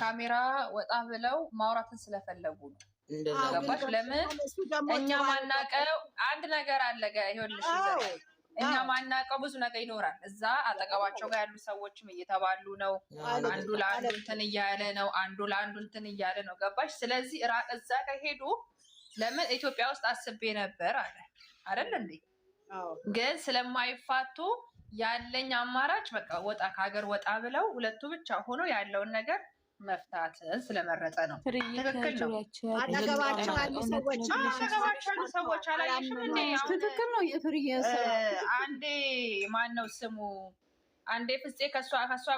ከካሜራ ወጣ ብለው ማውራትን ስለፈለጉ ነው። ገባሽ? ለምን እኛ ማናቀው አንድ ነገር አለ። ይኸውልሽ እኛ ማናቀው ብዙ ነገር ይኖራል። እዛ አጠገባቸው ጋር ያሉ ሰዎችም እየተባሉ ነው። አንዱ ለአንዱ እንትን እያለ ነው። አንዱ ለአንዱ እንትን እያለ ነው። ገባሽ? ስለዚህ እዛ ከሄዱ ለምን ኢትዮጵያ ውስጥ አስቤ ነበር አለ አይደል እንዴ? ግን ስለማይፋቱ ያለኝ አማራጭ በቃ ወጣ ከሀገር ወጣ ብለው ሁለቱ ብቻ ሆኖ ያለውን ነገር መፍታትን ስለመረጠ ነው። ትክክል ነው። አጠገባቸው ያሉ ሰዎች አላየሽም እንዴ? ትክክል ነው። አንዴ ማን ነው ስሙ? አንዴ ፍፄ ከሷ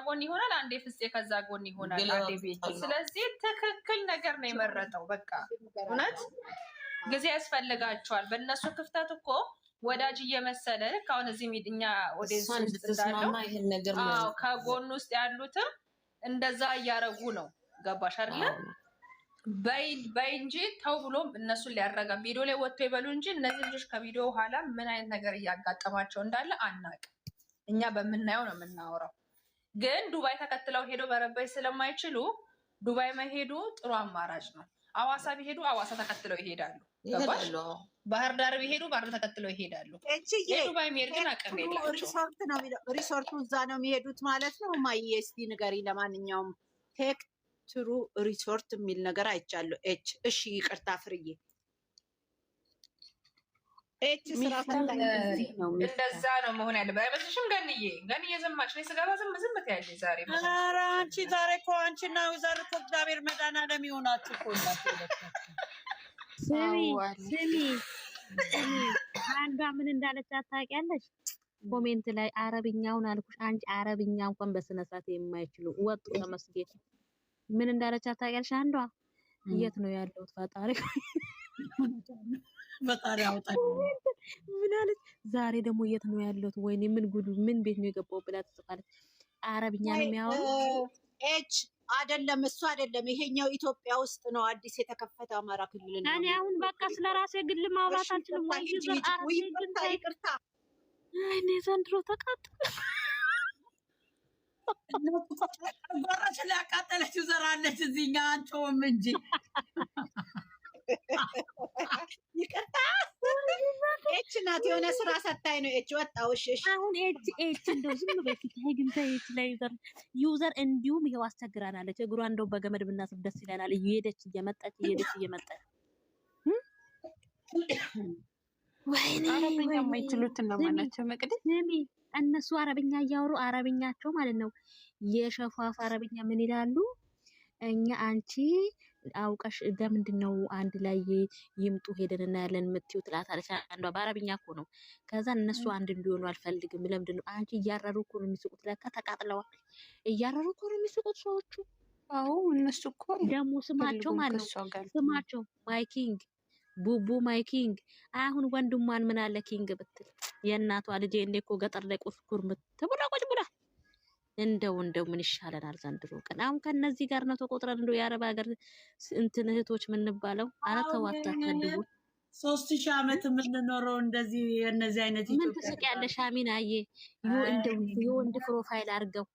ጎን ይሆናል፣ አንዴ ፍፄ ከዛ ጎን ይሆናል፣ አንዴ ቤት። ስለዚህ ትክክል ነገር ነው የመረጠው። በቃ እውነት ጊዜ ያስፈልጋቸዋል። በእነሱ ክፍተት እኮ ወዳጅ እየመሰለ ልክ አሁን እዚህ ሚድኛ ወደ ከጎን ውስጥ ያሉትም እንደዛ እያረጉ ነው። ገባሽ አይደለ? በይ እንጂ ተው ብሎም እነሱን ሊያረጋ ቪዲዮ ላይ ወጥቶ ይበሉ እንጂ እነዚህ ልጆች ከቪዲዮ በኋላ ምን አይነት ነገር እያጋጠማቸው እንዳለ አናውቅም። እኛ በምናየው ነው የምናወራው። ግን ዱባይ ተከትለው ሄዶ በረበይ ስለማይችሉ ዱባይ መሄዱ ጥሩ አማራጭ ነው። አዋሳ ቢሄዱ አዋሳ ተከትለው ይሄዳሉ። ገባሽ? ባህር ዳር ቢሄዱ ባህር ዳር ተከትለው ይሄዳሉ። ዱባይ መሄድ ግን አቅም የላቸው። ሪሶርቱ እዛ ነው የሚሄዱት ማለት ነው። ማየ እስቲ ንገሪ። ለማንኛውም ቴክ ትሩ ሪሶርት የሚል ነገር አይቻለሁ። እሺ ይቅርታ ፍርዬ። እንደዛ ነው መሆን ያለበት አይመስልሽም? ገንዬ ዝማች ላይ ስገባ ዝም ትያለሽ ዛሬ። ኧረ አንቺ ዛሬ እኮ አንቺና ዛሬ እኮ እግዚአብሔር መድኃኒዓለም ይሆናችሁ እኮ ስሚ አንዷ ምን እንዳለች ታውቂያለሽ? ኮሜንት ላይ አረብኛውን አልኩሽ አንቺ አረብኛ እንኳን በስነ ስርዓት የማይችሉ ወጡ ተመስገን። ምን እንዳለች ታውቂያለሽ? አንዷ የት ነው ያለሁት ፈጣሪ ያውጣል። ምን አለች? ዛሬ ደግሞ የት ነው ያለሁት? ወይኔ ምን ጉዱ ምን ቤት ነው የገባው ብላ ትጽፋለች። አረብኛ ነው የሚያወሩት። አይደለም እሱ አይደለም። ይሄኛው ኢትዮጵያ ውስጥ ነው አዲስ የተከፈተ አማራ ክልል ነው። እኔ አሁን በቃ ስለራሴ ግል ማውራት አልችልም። ይቅርታ እኔ ዘንድሮ ተቃጠለ። ጎራሽ ላይ አቃጠለችው ዘራለች እዚህኛ አንጮም እንጂ ይቅርታ ኤች ናት። የሆነ ስራ ሰታይ ነው ኤች ወጣው። እሺ አሁን ኤች እንደው ዝም በፊት ግን ኤች ላይ ዩዘር እንዲሁም ይሄው አስቸግራናለች። እግሯ እንደው በገመድ ብናስር ደስ ይላል። እየሄደች እየመጣች ወይኔ አረብኛ የማይችሉት ነው ማለት ነው። መቅደስ እነሱ አረብኛ እያወሩ አረብኛቸው ማለት ነው የሸፋፍ አረብኛ ምን ይላሉ? እኛ አንቺ አውቀሽ ለምንድን ነው አንድ ላይ ይምጡ ሄደን እናያለን የምትይው ትላታለች። አንዷ በአረብኛ እኮ ነው። ከዛ እነሱ አንድ እንዲሆኑ አልፈልግም። ለምንድን ነው አንቺ እያረሩ እኮ ነው የሚስቁት። ለካ ተቃጥለዋል። እያረሩ እኮ ነው የሚስቁት ሰዎቹ። አዎ እነሱ እኮ ደግሞ ስማቸው ማለት ነው ስማቸው ማይኪንግ ቡቡ ማይኪንግ። አሁን ወንድሟን ምን አለ ኪንግ ብትል የእናቷ ልጄ እንደ እኮ ገጠር ላይ ቁስኩር ምትብላ ቁጭ ብላ እንደው ምን ይሻለናል ዘንድሮ ቀን። አሁን ከነዚህ ጋር ነው ተቆጥረን እንደው የአረብ ሀገር እንትን እህቶች ምንባለው። አረ ተዋታ ከድቡ 3000 ዓመት የምንኖረው እንደዚህ የነዚህ አይነት ምን ትስቂያለሽ? አሚናዬ እንደው የወንድ ፕሮፋይል አድርገው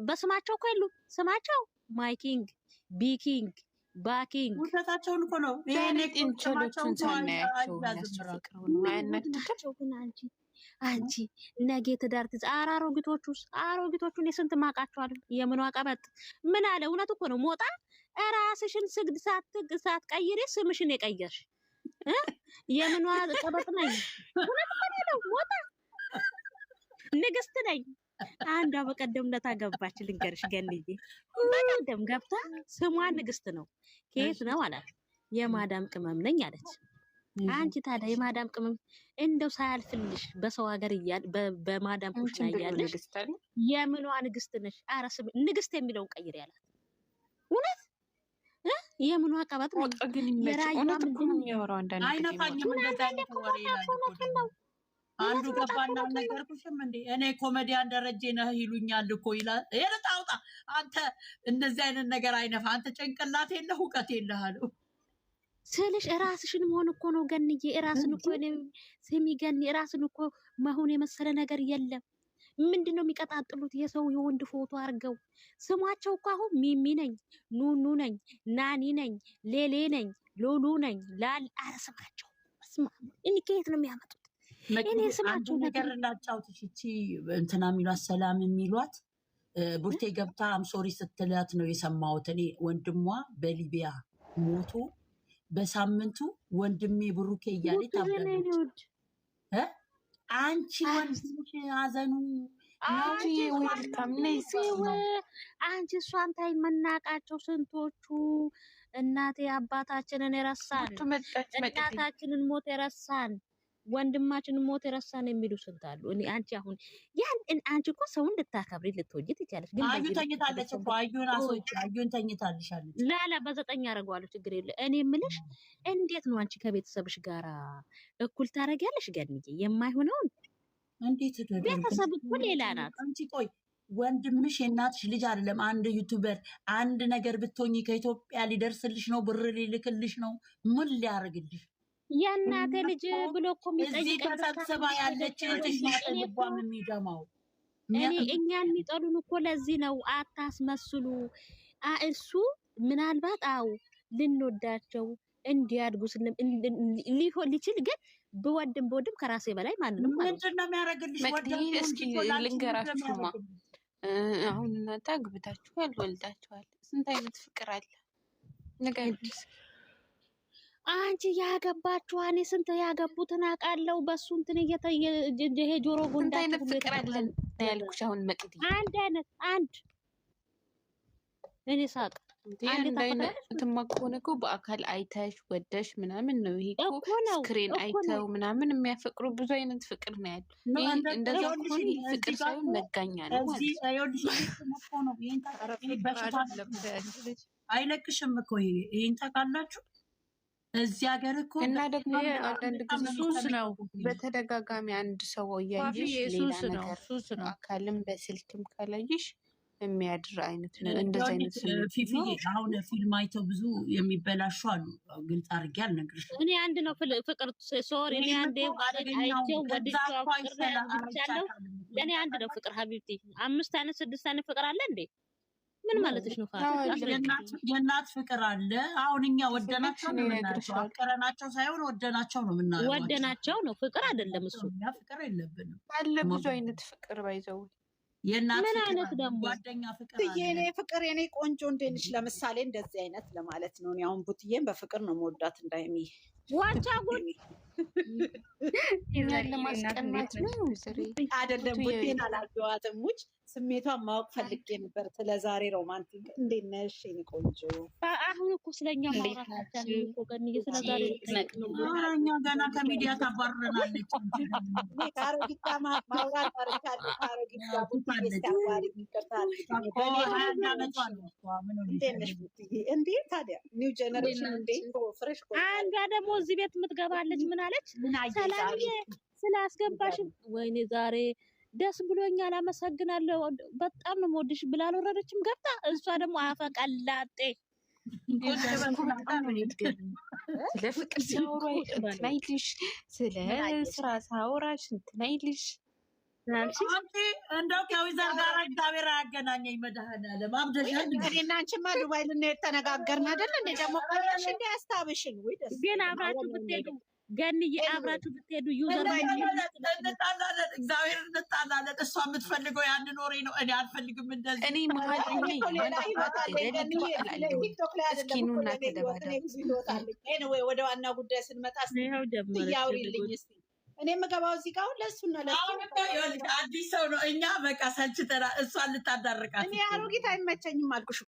በስማቸው እኮ የሉም። ስማቸው ማይኪንግ ቢኪንግ ባኪንግ ውሸታቸውን እኮ ነው። ይሄን እንችሎቹን ሳናያቸው ያስፈራቀው ነው ያነደቸው። ግን አንቺ ነገ ትዳር አሮጊቶቹን የስንት ማቃቸዋለሁ። የምን ዋቀበጥ ምን አለ? እውነት እኮ ነው። ሞጣ ራስሽን ስግድ ሳትቀይሪ ስምሽን የቀየርሽ የምን ዋቀበጥ ነኝ? እውነት እኮ ነው። ሞጣ ንግስት ነኝ። አንዷ በቀደም እንደታገባች ልንገርሽ ገንዬ፣ በቀደም ገብታ ስሟ ንግስት ነው። ከየት ነው አላት። የማዳም ቅመም ነኝ አለች። አንቺ ታዲያ የማዳም ቅመም እንደው ሳያልፍልሽ በሰው ሀገር በማዳም ኩሽና እያለሽ የምኗ ንግስት ነሽ? ኧረ ስም ንግስት የሚለውን ቀይር ያላት። እውነት የምኗ ቀበጥ ነው? እውነት እኮ ነው የሚያወራው። አይነፋኝም እንደዛ አይነት ወሬ ይላል። አንዱ ገባና ነገርኩሽም እንዴ እኔ ኮሜዲያን ደረጀ ነህ ይሉኛል እኮ ይላል። የለጣውጣ አንተ እንደዚህ አይነት ነገር አይነፋ። አንተ ጭንቅላት የለህ እውቀት የለህ አለው ስልሽ ራስሽን መሆን እኮ ነው ገንዬ። ራስን እኮ ስሚ ገኒ፣ ራስን እኮ መሆን የመሰለ ነገር የለም። ምንድነው የሚቀጣጥሉት? የሰው የወንድ ፎቶ አድርገው ስማቸው እኮ አሁን ሚሚ ነኝ፣ ኑኑ ነኝ፣ ናኒ ነኝ፣ ሌሌ ነኝ፣ ሉሉ ነኝ ላል አረስማቸው ስማ፣ እኔ ከየት ነው የሚያመጡት? እኔ ስማቸው ነገር እንዳጫውትሽ እቺ እንትና የሚሏት ሰላም የሚሏት ቡርቴ ገብታ አምሶሪ ስትላት ነው የሰማሁት እኔ። ወንድሟ በሊቢያ ሞቶ በሳምንቱ ወንድሜ ብሩኬ እያለ ታብዳለች። አንቺ ወንድምሽ ሀዘኑ አንቺ እሷን ታይ መናቃቸው ስንቶቹ እናቴ አባታችንን የረሳን እናታችንን ሞት የረሳን ወንድማችንን ሞት የረሳን የሚሉ ስንት አሉ። እኔ አንቺ አሁን ያን አንቺ እኮ ሰውን ልታከብሪ ልትወጂ ትችያለሽ። ግን አዩ ተኝታለች እኮ አዩን አሶች አዩን ተኝታልሻለች። ላላ በ9 ያደርገዋለሁ ችግር የለ። እኔ የምልሽ እንዴት ነው አንቺ ከቤተሰብሽ ጋራ እኩል ታደርጊያለሽ? ገንዬ የማይሆነውን እንዴት ቤተሰብ እኮ ሌላ ናት። አንቺ ቆይ ወንድምሽ የእናትሽ ልጅ አይደለም? አንድ ዩቱበር አንድ ነገር ብትሆኚ ከኢትዮጵያ ሊደርስልሽ ነው፣ ብር ሊልክልሽ ነው፣ ምን ሊያደርግልሽ? የእናቴ ልጅ ብሎ እኮ እዚህ ተሰብስባ ያለች እህትሽ ናት ልቧም የሚደማው። እኛን የሚጠሉን እኮ ለዚህ ነው። አታስመስሉ። እሱ ምናልባት አው ልንወዳቸው እንዲያድጉ ሊሆን ሊችል ግን በወድም ከራሴ በላይ ማንንም ምንድን ነው የሚያደርግልሽ? እስኪ ልንገራችሁማ፣ አሁን እናንተ አግብታችኋል፣ ወልዳችኋል። ስንት አይነት ፍቅር አለ ንገሪኝ። አንቺ ያገባችሁ እኔ ስንት ያገቡትን አውቃለሁ። በሱ እንትን ይሄ ጆሮ ጉንዳ ስንት አይነት ፍቅር አለ ያልኩሽ። አሁን መቅዲ አንድ አይነት አንድ እኔ ሳቅ አንድ አይነት ከሆነ እኮ በአካል አይተሽ ወደሽ ምናምን ነው። ይሄ እኮ ስክሪን አይተው ምናምን የሚያፈቅሩ ብዙ አይነት ፍቅር ነው ያለው። እንደዛ ከሆነ ፍቅር ሳይሆን መጋኛ ነው ማለት። አይለቅሽም እኮ ይሄን ታውቃላችሁ። እዚህ ሀገር እኮ እና ደግሞ አንዳንድ ጊዜ ሱስ ነው። በተደጋጋሚ አንድ ሰው እያየሽ ሌላ ነገር አካልም በስልክም ካላየሽ የሚያድር አይነት ነው። እንደዚህ አይነት ፊፊ አሁን ፊልም አይተው ብዙ የሚበላሹ አሉ። ግልጽ አድርጌ አልነግርሽም። እኔ አንድ ነው ፍቅር ሶሪ እኔ አንዴ አይቼው ወድጄው ፍቅር ለእኔ አንድ ነው ፍቅር ሀቢብቲ። 5 አይነት 6 አይነት ፍቅር አለ እንዴ? ምን ማለትሽ ነው? የእናት ፍቅር አለ። አሁን እኛ ወደናቸው ነው የምናቸው፣ አፍቅረናቸው ሳይሆን ወደናቸው ነው የምናየው። ወደናቸው ነው ፍቅር አይደለም እሱ። ፍቅር የለብንም አለ ብዙ አይነት ፍቅር ባይዘው የእናት ምን አይነት ደግሞ ጓደኛ ፍቅር አለ። የኔ ፍቅር የኔ ቆንጆ እንዴት ነሽ? ለምሳሌ እንደዚህ አይነት ለማለት ነው። እኔ አሁን ቡትዬን በፍቅር ነው መወዳት እንዳይሚ ዋቻ ጉድ ይላል ለማስቀናት ነው አይደለም። ቡቴን አላየኋትም ሙች ስሜቷን ማወቅ ፈልጌ ነበር። ስለዛሬ ሮማንቲክ እንዴት ነሽ የኔ ቆንጆ? አሁን እኮ ስለኛ ማውራት አቻለን እኮ ገንዬ ስለዛሬ እኛ ገና ከሚዲያ ታባረናለች። ካሮጊታ ማውራት አርቻለሁ። ካሮጊታ ቡቴ ሲያባሪ ይከታል። እንዴት ነሽ ቡቴ? እንዴ ታዲያ ኒው ጀነሬሽን እንዴ ፍሬሽ ኮ አንዷ ደግሞ እዚህ ቤት የምትገባለች። ምን አለች? ሰላምዬ ስላስገባሽ ወይኔ ዛሬ ደስ ብሎኛል አመሰግናለሁ በጣም ነው የምወድሽ ብላ አልወረደችም ገብታ። እሷ ደግሞ አፈቀላጤ ስለ ፍቅር ሲያወሩ እንትን አይልሽ፣ ስለ ስራ ሳወራሽ እንትን አይልሽ። እንደው ከዊዘር ጋር እግዚአብሔር አያገናኘኝ። መድኃኒዓለም አብደሻል። እኔና አንቺማ ዱባይ ልንሄድ ተነጋገርን አይደል እንዴ? ደግሞ ቀረሽ እንደ ያስታብሽን ወይ ደስ ግን አብራችሁ ብትሄዱ ገንዬ አብራችሁ ብትሄዱ ዩዘር እንጣላለን፣ እግዚአብሔር እንጣላለን። እሷ የምትፈልገው ያንን ወሬ ነው፣ እኔ አልፈልግም። እንደዚህ እኔ መሀል ወደ ዋና ጉዳይ ስንመጣ ያውሪልኝ እስኪ። እኔ የምገባው እዚህ ጋር አሁን ለእሱና አዲስ ሰው ነው። እኛ በቃ ሰልችተናል። እሷን ልታዳርቃት እኔ አሮጊት አይመቸኝም አልኩሽ።